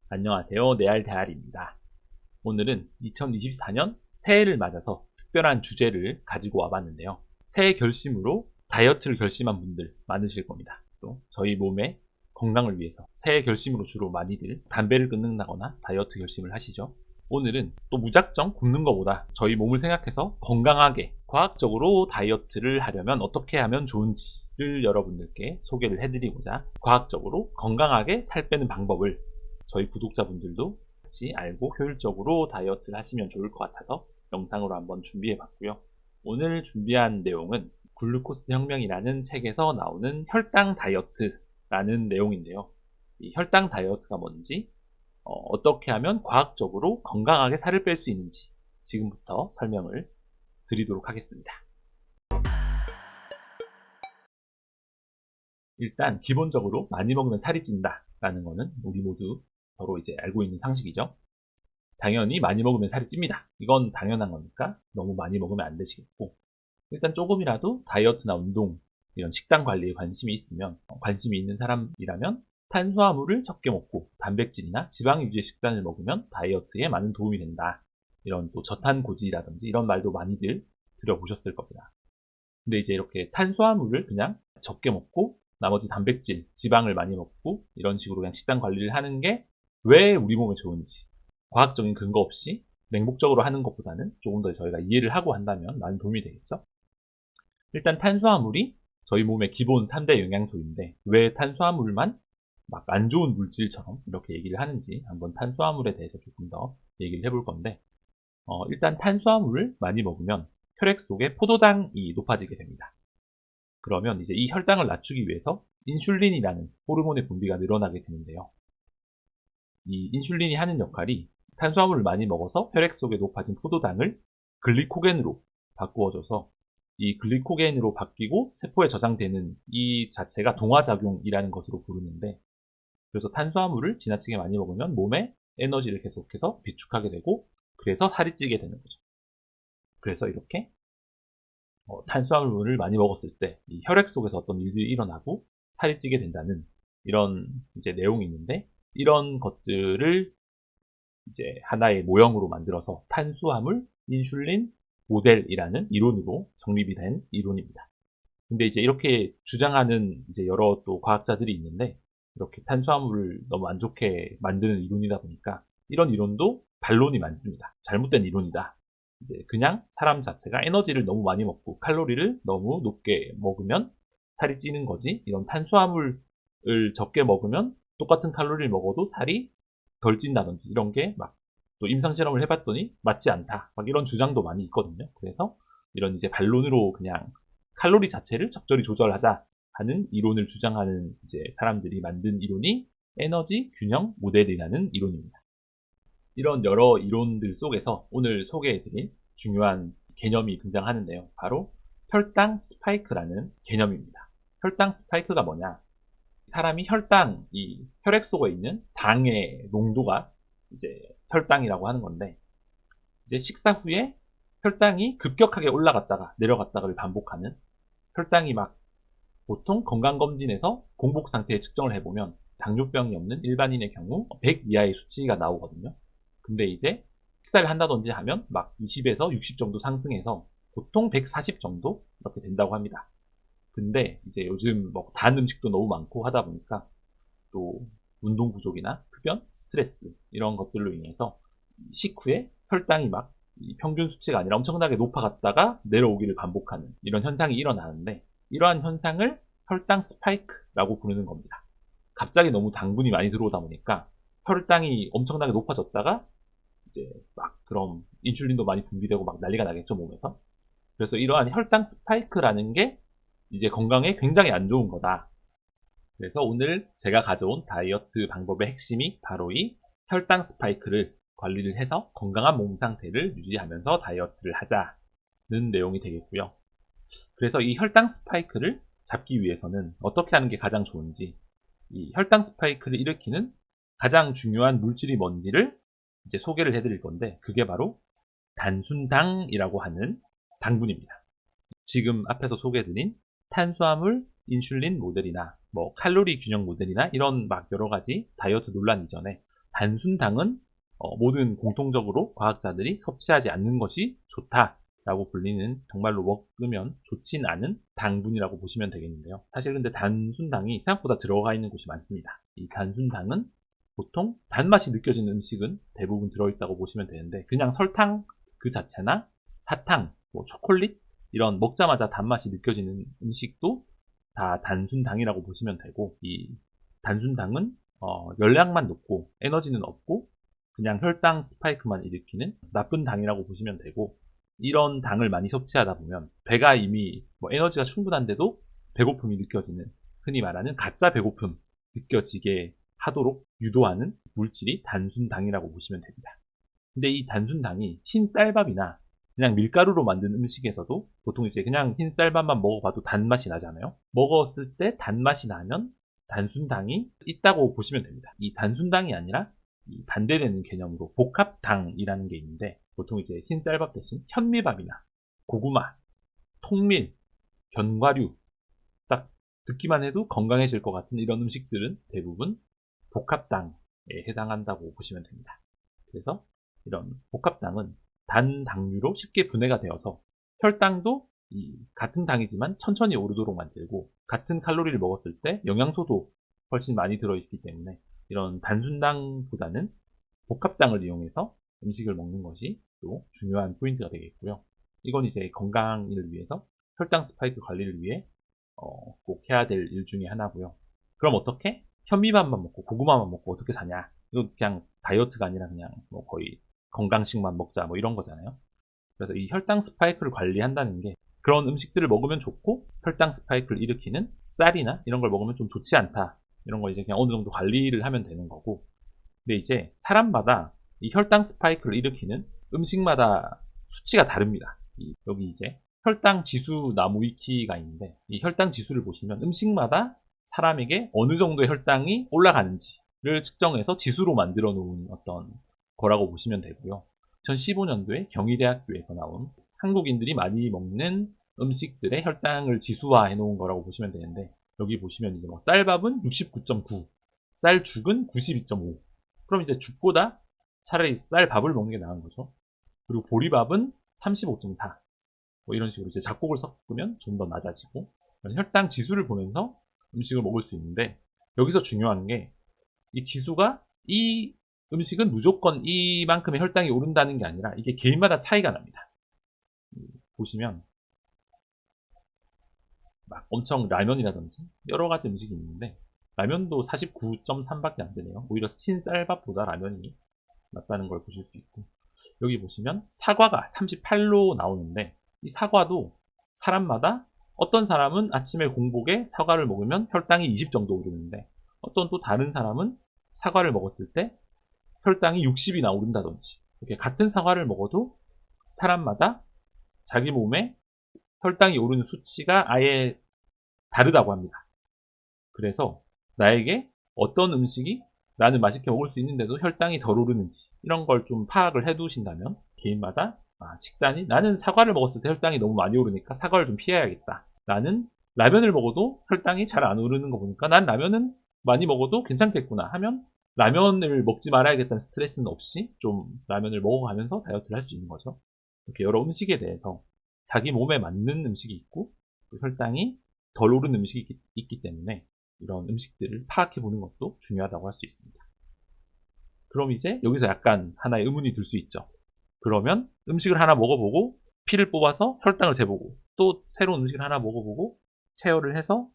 안녕하세요. 네알대알입니다. 오늘은 2024년 새해를 맞아서 특별한 주제를 가지고 와봤는데요. 새해 결심으로 다이어트를 결심한 분들 많으실 겁니다. 또 저희 몸의 건강을 위해서 새해 결심으로 주로 많이들 담배를 끊는다거나 다이어트 결심을 하시죠. 오늘은 또 무작정 굶는 것보다 저희 몸을 생각해서 건강하게 과학적으로 다이어트를 하려면 어떻게 하면 좋은지를 여러분들께 소개를 해드리고자 과학적으로 건강하게 살 빼는 방법을 저희 구독자분들도 같이 알고 효율적으로 다이어트를 하시면 좋을 것 같아서 영상으로 한번 준비해 봤고요. 오늘 준비한 내용은 글루코스 혁명이라는 책에서 나오는 혈당 다이어트라는 내용인데요. 이 혈당 다이어트가 뭔지, 어떻게 하면 과학적으로 건강하게 살을 뺄 수 있는지 지금부터 설명을 드리도록 하겠습니다. 일단 기본적으로 많이 먹으면 살이 찐다라는 거는 우리 모두 서로 이제 알고 있는 상식이죠. 당연히 많이 먹으면 살이 찝니다. 이건 당연한 거니까 너무 많이 먹으면 안 되시겠고, 일단 조금이라도 다이어트나 운동, 이런 식단 관리에 관심이 있으면, 관심이 있는 사람이라면 탄수화물을 적게 먹고 단백질이나 지방 위주의 식단을 먹으면 다이어트에 많은 도움이 된다. 이런 또 저탄고지라든지 이런 말도 많이들 들어보셨을 겁니다. 근데 이제 이렇게 탄수화물을 그냥 적게 먹고 나머지 단백질, 지방을 많이 먹고 이런 식으로 그냥 식단 관리를 하는 게 왜 우리 몸에 좋은지 과학적인 근거 없이 맹목적으로 하는 것보다는 조금 더 저희가 이해를 하고 한다면 많은 도움이 되겠죠. 일단 탄수화물이 저희 몸의 기본 3대 영양소인데 왜 탄수화물만 막 안 좋은 물질처럼 이렇게 얘기를 하는지 한번 탄수화물에 대해서 조금 더 얘기를 해볼 건데, 일단 탄수화물을 많이 먹으면 혈액 속에 포도당이 높아지게 됩니다. 그러면 이제 이 혈당을 낮추기 위해서 인슐린이라는 호르몬의 분비가 늘어나게 되는데요. 이 인슐린이 하는 역할이 탄수화물을 많이 먹어서 혈액 속에 높아진 포도당을 글리코겐으로 바꾸어줘서 이 글리코겐으로 바뀌고 세포에 저장되는 이 자체가 동화작용이라는 것으로 부르는데, 그래서 탄수화물을 지나치게 많이 먹으면 몸에 에너지를 계속해서 비축하게 되고 그래서 살이 찌게 되는 거죠. 그래서 이렇게 탄수화물을 많이 먹었을 때 이 혈액 속에서 어떤 일들이 일어나고 살이 찌게 된다는 이런 이제 내용이 있는데, 이런 것들을 이제 하나의 모형으로 만들어서 탄수화물 인슐린 모델이라는 이론으로 정립이 된 이론입니다. 근데 이제 이렇게 주장하는 이제 여러 또 과학자들이 있는데, 이렇게 탄수화물을 너무 안 좋게 만드는 이론이다 보니까 이런 이론도 반론이 많습니다. 잘못된 이론이다. 이제 그냥 사람 자체가 에너지를 너무 많이 먹고 칼로리를 너무 높게 먹으면 살이 찌는 거지, 이런 탄수화물을 적게 먹으면 똑같은 칼로리를 먹어도 살이 덜 찐다든지 이런 게 막 또 임상실험을 해봤더니 맞지 않다. 막 이런 주장도 많이 있거든요. 그래서 이런 이제 반론으로 그냥 칼로리 자체를 적절히 조절하자 하는 이론을 주장하는 이제 사람들이 만든 이론이 에너지 균형 모델이라는 이론입니다. 이런 여러 이론들 속에서 오늘 소개해드린 중요한 개념이 등장하는데요. 바로 혈당 스파이크라는 개념입니다. 혈당 스파이크가 뭐냐? 사람이 혈당, 이 혈액 속에 있는 당의 농도가 이제 혈당이라고 하는 건데, 이제 식사 후에 혈당이 급격하게 올라갔다가 내려갔다가를 반복하는, 혈당이 막 보통 건강검진에서 공복 상태에 측정을 해보면 당뇨병이 없는 일반인의 경우 100 이하의 수치가 나오거든요. 근데 이제 식사를 한다든지 하면 막 20에서 60 정도 상승해서 보통 140 정도 이렇게 된다고 합니다. 근데 이제 요즘 뭐 단 음식도 너무 많고 하다 보니까 또 운동 부족이나 흡연, 스트레스 이런 것들로 인해서 식후에 혈당이 막 평균 수치가 아니라 엄청나게 높아갔다가 내려오기를 반복하는 이런 현상이 일어나는데, 이러한 현상을 혈당 스파이크라고 부르는 겁니다. 갑자기 너무 당분이 많이 들어오다 보니까 혈당이 엄청나게 높아졌다가 이제 막 그럼 인슐린도 많이 분비되고 막 난리가 나겠죠, 몸에서. 그래서 이러한 혈당 스파이크라는 게 이제 건강에 굉장히 안 좋은 거다. 그래서 오늘 제가 가져온 다이어트 방법의 핵심이 바로 이 혈당 스파이크를 관리를 해서 건강한 몸 상태를 유지하면서 다이어트를 하자는 내용이 되겠고요. 그래서 이 혈당 스파이크를 잡기 위해서는 어떻게 하는 게 가장 좋은지, 이 혈당 스파이크를 일으키는 가장 중요한 물질이 뭔지를 이제 소개를 해드릴 건데, 그게 바로 단순당이라고 하는 당분입니다. 지금 앞에서 소개해드린 탄수화물 인슐린 모델이나 뭐 칼로리 균형 모델이나 이런 막 여러 가지 다이어트 논란 이전에 단순당은 모든 공통적으로 과학자들이 섭취하지 않는 것이 좋다라고 불리는 정말로 먹으면 좋진 않은 당분이라고 보시면 되겠는데요. 사실 근데 단순당이 생각보다 들어가 있는 곳이 많습니다. 이 단순당은 보통 단맛이 느껴지는 음식은 대부분 들어있다고 보시면 되는데 그냥 설탕 그 자체나 사탕, 뭐 초콜릿 이런 먹자마자 단맛이 느껴지는 음식도 다 단순당이라고 보시면 되고 이 단순당은 열량만 높고 에너지는 없고 그냥 혈당 스파이크만 일으키는 나쁜 당이라고 보시면 되고 이런 당을 많이 섭취하다 보면 배가 이미 뭐 에너지가 충분한데도 배고픔이 느껴지는 흔히 말하는 가짜 배고픔 느껴지게 하도록 유도하는 물질이 단순당이라고 보시면 됩니다. 근데 이 단순당이 흰 쌀밥이나 그냥 밀가루로 만든 음식에서도 보통 이제 그냥 흰 쌀밥만 먹어봐도 단맛이 나잖아요. 먹었을 때 단맛이 나면 단순당이 있다고 보시면 됩니다. 이 단순당이 아니라 이 반대되는 개념으로 복합당이라는 게 있는데 보통 이제 흰 쌀밥 대신 현미밥이나 고구마, 통밀, 견과류 딱 듣기만 해도 건강해질 것 같은 이런 음식들은 대부분 복합당에 해당한다고 보시면 됩니다. 그래서 이런 복합당은 단당류로 쉽게 분해가 되어서 혈당도 같은 당이지만 천천히 오르도록 만들고 같은 칼로리를 먹었을 때 영양소도 훨씬 많이 들어있기 때문에 이런 단순당보다는 복합당을 이용해서 음식을 먹는 것이 또 중요한 포인트가 되겠고요. 이건 이제 건강을 위해서 혈당 스파이크 관리를 위해 꼭 해야 될 일 중에 하나고요. 그럼 어떻게? 현미밥만 먹고 고구마만 먹고 어떻게 사냐? 이거 그냥 다이어트가 아니라 그냥 뭐 거의 건강식만 먹자 뭐 이런 거잖아요. 그래서 이 혈당 스파이크를 관리한다는 게 그런 음식들을 먹으면 좋고 혈당 스파이크를 일으키는 쌀이나 이런 걸 먹으면 좀 좋지 않다. 이런 거 이제 그냥 어느 정도 관리를 하면 되는 거고. 근데 이제 사람마다 이 혈당 스파이크를 일으키는 음식마다 수치가 다릅니다. 여기 이제 혈당 지수 나무 위키가 있는데 이 혈당 지수를 보시면 음식마다 사람에게 어느 정도의 혈당이 올라가는지를 측정해서 지수로 만들어 놓은 어떤 거라고 보시면 되고요. 2015년도에 경희대학교에서 나온 한국인들이 많이 먹는 음식들의 혈당을 지수화해 놓은 거라고 보시면 되는데 여기 보시면 이제 뭐 쌀밥은 69.9, 쌀죽은 92.5. 그럼 이제 죽보다 차라리 쌀밥을 먹는 게 나은 거죠. 그리고 보리밥은 35.4. 뭐 이런 식으로 이제 작곡을 섞으면 좀 더 낮아지고 혈당 지수를 보면서 음식을 먹을 수 있는데 여기서 중요한 게 이 지수가 이 음식은 무조건 이만큼의 혈당이 오른다는 게 아니라 이게 개인마다 차이가 납니다. 보시면 막 엄청 라면이라든지 여러 가지 음식이 있는데 라면도 49.3밖에 안 되네요. 오히려 흰쌀밥보다 라면이 낫다는 걸 보실 수 있고 여기 보시면 사과가 38로 나오는데 이 사과도 사람마다 어떤 사람은 아침에 공복에 사과를 먹으면 혈당이 20 정도 오르는데 어떤 또 다른 사람은 사과를 먹었을 때 혈당이 60이나 오른다든지 이렇게 같은 사과를 먹어도 사람마다 자기 몸에 혈당이 오르는 수치가 아예 다르다고 합니다. 그래서 나에게 어떤 음식이 나는 맛있게 먹을 수 있는데도 혈당이 덜 오르는지 이런 걸 좀 파악을 해 두신다면 개인마다 식단이 나는 사과를 먹었을 때 혈당이 너무 많이 오르니까 사과를 좀 피해야겠다. 나는 라면을 먹어도 혈당이 잘 안 오르는 거 보니까 난 라면은 많이 먹어도 괜찮겠구나 하면 라면을 먹지 말아야겠다는 스트레스는 없이 좀 라면을 먹어가면서 다이어트를 할 수 있는 거죠. 이렇게 여러 음식에 대해서 자기 몸에 맞는 음식이 있고 혈당이 덜 오르는 음식이 있기 때문에 이런 음식들을 파악해 보는 것도 중요하다고 할 수 있습니다. 그럼 이제 여기서 약간 하나의 의문이 들 수 있죠. 그러면 음식을 하나 먹어보고 피를 뽑아서 혈당을 재보고 또 새로운 음식을 하나 먹어보고 체열을 해서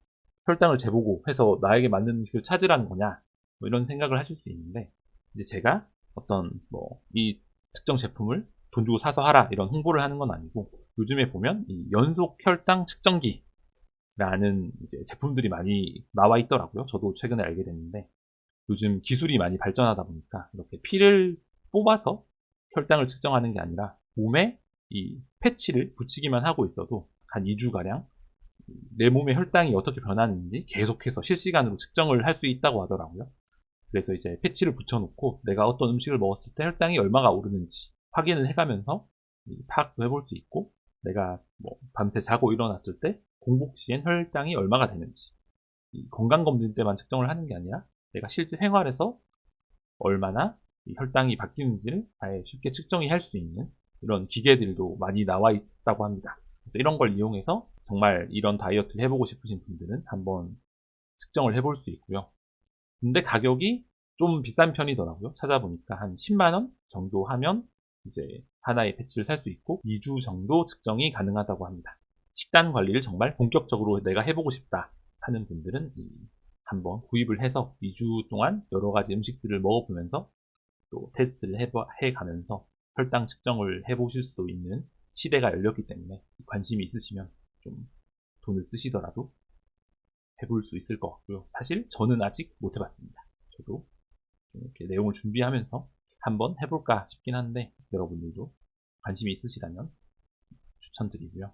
혈당을 재보고 해서 나에게 맞는 음식을 찾으라는 거냐 뭐 이런 생각을 하실 수 있는데 이제 제가 어떤 이 특정 제품을 돈 주고 사서 하라 이런 홍보를 하는 건 아니고 요즘에 보면 이 연속 혈당 측정기 라는 이제 제품들이 많이 나와 있더라고요. 저도 최근에 알게 됐는데 요즘 기술이 많이 발전하다 보니까 이렇게 피를 뽑아서 혈당을 측정하는 게 아니라 몸에 이 패치를 붙이기만 하고 있어도 한 2주가량 내 몸의 혈당이 어떻게 변하는지 계속해서 실시간으로 측정을 할 수 있다고 하더라고요. 그래서 이제 패치를 붙여놓고 내가 어떤 음식을 먹었을 때 혈당이 얼마가 오르는지 확인을 해가면서 파악도 해볼 수 있고 내가 밤새 자고 일어났을 때 공복 시엔 혈당이 얼마가 되는지 건강검진 때만 측정을 하는 게 아니라 내가 실제 생활에서 얼마나 이 혈당이 바뀌는지를 아예 쉽게 측정이 할 수 있는 이런 기계들도 많이 나와 있다고 합니다. 그래서 이런 걸 이용해서 정말 이런 다이어트를 해보고 싶으신 분들은 한번 측정을 해볼 수 있고요. 근데 가격이 좀 비싼 편이더라고요. 찾아보니까 한 10만원 정도 하면 이제 하나의 패치를 살 수 있고 2주 정도 측정이 가능하다고 합니다. 식단 관리를 정말 본격적으로 내가 해보고 싶다 하는 분들은 한번 구입을 해서 2주 동안 여러 가지 음식들을 먹어보면서 또 테스트를 해가면서 혈당 측정을 해보실 수 있는 시대가 열렸기 때문에 관심이 있으시면 좀 돈을 쓰시더라도 해볼 수 있을 것 같고요. 사실 저는 아직 못 해봤습니다. 저도 이렇게 내용을 준비하면서 한번 해볼까 싶긴 한데 여러분들도 관심이 있으시다면 추천드리고요.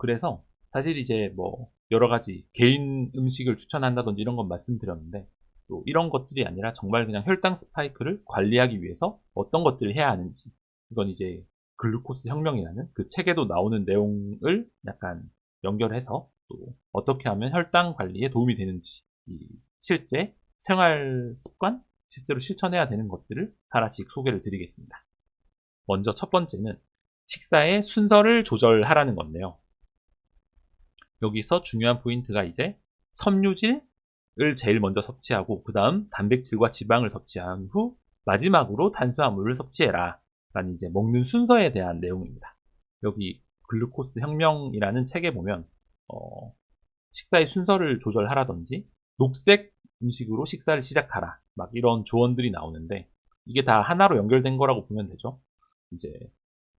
그래서 사실 이제 뭐 여러 가지 개인 음식을 추천한다든지 이런 건 말씀드렸는데 또 이런 것들이 아니라 정말 그냥 혈당 스파이크를 관리하기 위해서 어떤 것들을 해야 하는지 이건 이제 글루코스 혁명이라는 그 책에도 나오는 내용을 약간 연결해서 또 어떻게 하면 혈당 관리에 도움이 되는지 실제 생활 습관 실제로 실천해야 되는 것들을 하나씩 소개를 드리겠습니다. 먼저 첫 번째는 식사의 순서를 조절하라는 건데요. 여기서 중요한 포인트가 이제 섬유질을 제일 먼저 섭취하고 그 다음 단백질과 지방을 섭취한 후 마지막으로 탄수화물을 섭취해라 라는 이제 먹는 순서에 대한 내용입니다. 여기 글루코스 혁명이라는 책에 보면 식사의 순서를 조절하라든지 녹색 음식으로 식사를 시작하라 막 이런 조언들이 나오는데 이게 다 하나로 연결된 거라고 보면 되죠. 이제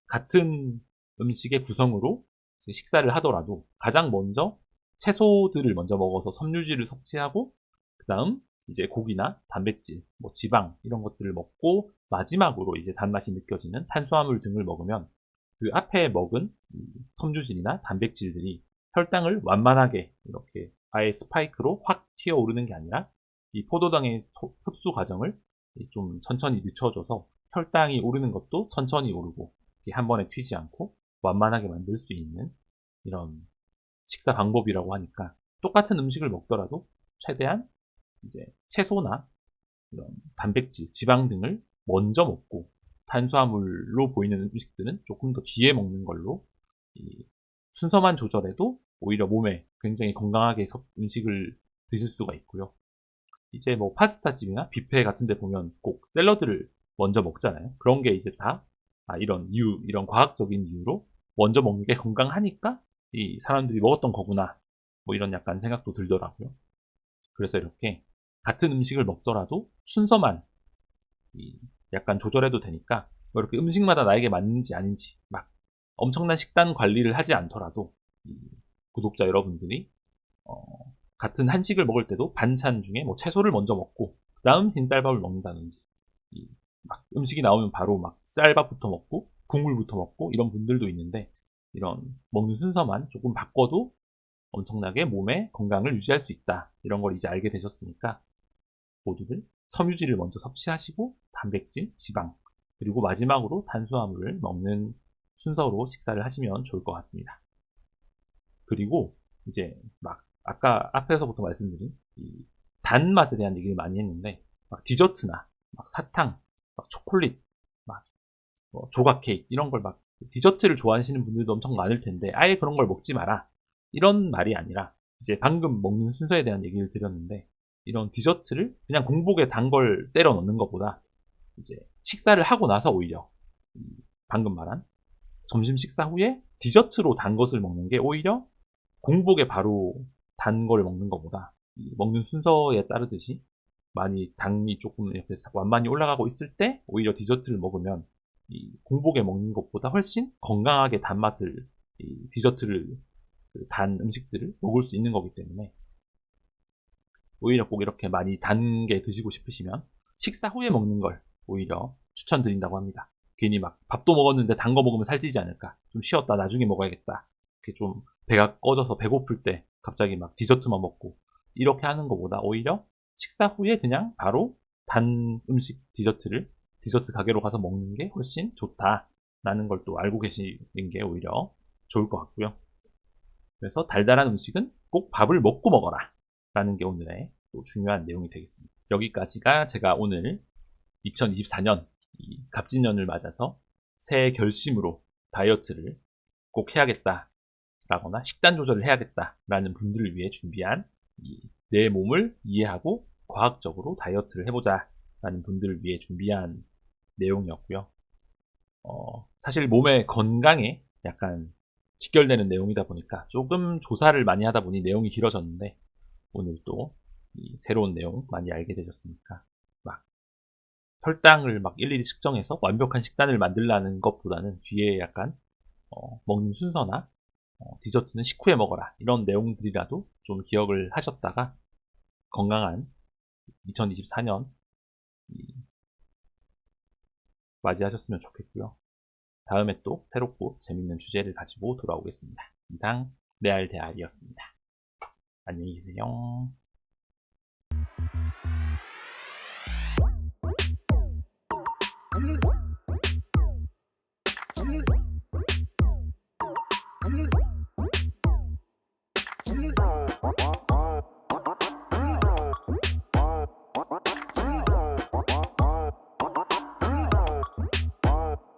같은 음식의 구성으로 식사를 하더라도 가장 먼저 채소들을 먼저 먹어서 섬유질을 섭취하고 그 다음 이제 고기나 단백질, 뭐 지방 이런 것들을 먹고 마지막으로 이제 단맛이 느껴지는 탄수화물 등을 먹으면 그 앞에 먹은 섬유질이나 단백질들이 혈당을 완만하게 이렇게 아예 스파이크로 확 튀어오르는 게 아니라 이 포도당의 흡수 과정을 좀 천천히 늦춰줘서 혈당이 오르는 것도 천천히 오르고 한 번에 튀지 않고 완만하게 만들 수 있는 이런 식사 방법이라고 하니까 똑같은 음식을 먹더라도 최대한 이제 채소나 이런 단백질, 지방 등을 먼저 먹고 탄수화물로 보이는 음식들은 조금 더 뒤에 먹는 걸로 순서만 조절해도 오히려 몸에 굉장히 건강하게 음식을 드실 수가 있고요. 이제 뭐 파스타집이나 뷔페 같은 데 보면 꼭 샐러드를 먼저 먹잖아요. 그런 게 이제 다 이런 이유, 이런 과학적인 이유로 먼저 먹는 게 건강하니까 이 사람들이 먹었던 거구나. 뭐 이런 약간 생각도 들더라고요. 그래서 이렇게 같은 음식을 먹더라도 순서만 약간 조절해도 되니까 뭐 이렇게 음식마다 나에게 맞는지 아닌지 막 엄청난 식단 관리를 하지 않더라도 구독자 여러분들이 같은 한식을 먹을 때도 반찬 중에 뭐 채소를 먼저 먹고 그 다음 흰쌀밥을 먹는다든지 막 음식이 나오면 바로 막 쌀밥부터 먹고 국물부터 먹고 이런 분들도 있는데 이런 먹는 순서만 조금 바꿔도 엄청나게 몸의 건강을 유지할 수 있다. 이런 걸 이제 알게 되셨으니까 모두들 섬유질을 먼저 섭취하시고 단백질, 지방 그리고 마지막으로 탄수화물을 먹는 순서로 식사를 하시면 좋을 것 같습니다. 그리고 이제 막 아까 앞에서부터 말씀드린 단맛에 대한 얘기를 많이 했는데 막 디저트나 막 사탕, 막 초콜릿, 막 조각 케이크 이런 걸 막 디저트를 좋아하시는 분들도 엄청 많을 텐데 아예 그런 걸 먹지 마라 이런 말이 아니라 이제 방금 먹는 순서에 대한 얘기를 드렸는데 이런 디저트를 그냥 공복에 단 걸 때려 넣는 것보다 이제 식사를 하고 나서 오히려 방금 말한 점심 식사 후에 디저트로 단 것을 먹는 게 오히려 공복에 바로 단 걸 먹는 것보다 먹는 순서에 따르듯이 많이 당이 조금 이렇게 완만히 올라가고 있을 때 오히려 디저트를 먹으면 공복에 먹는 것보다 훨씬 건강하게 단맛을 디저트를 단 음식들을 먹을 수 있는 거기 때문에 오히려 꼭 이렇게 많이 단 게 드시고 싶으시면 식사 후에 먹는 걸 오히려 추천드린다고 합니다. 괜히 막 밥도 먹었는데 단 거 먹으면 살찌지 않을까, 좀 쉬었다 나중에 먹어야겠다, 이렇게 좀 배가 꺼져서 배고플 때 갑자기 막 디저트만 먹고 이렇게 하는 것보다 오히려 식사 후에 그냥 바로 단 음식 디저트 가게로 가서 먹는 게 훨씬 좋다라는 걸 또 알고 계시는 게 오히려 좋을 것 같고요. 그래서 달달한 음식은 꼭 밥을 먹고 먹어라 라는 게 오늘의 또 중요한 내용이 되겠습니다. 여기까지가 제가 오늘 2024년 이 갑진년을 맞아서 새해 결심으로 다이어트를 꼭 해야겠다라거나 식단 조절을 해야겠다라는 분들을 위해 준비한 내 몸을 이해하고 과학적으로 다이어트를 해보자라는 분들을 위해 준비한 내용이었고요. 사실 몸의 건강에 약간 직결되는 내용이다 보니까 조금 조사를 많이 하다 보니 내용이 길어졌는데, 오늘 또 새로운 내용 많이 알게 되셨으니까 막 혈당을 막 일일이 측정해서 완벽한 식단을 만들라는 것보다는 뒤에 약간 먹는 순서나 디저트는 식후에 먹어라 이런 내용들이라도 좀 기억을 하셨다가 건강한 2024년 맞이하셨으면 좋겠고요. 다음에 또 새롭고 재밌는 주제를 가지고 돌아오겠습니다. 이상 레알대알이었습니다. 안녕히 계세요.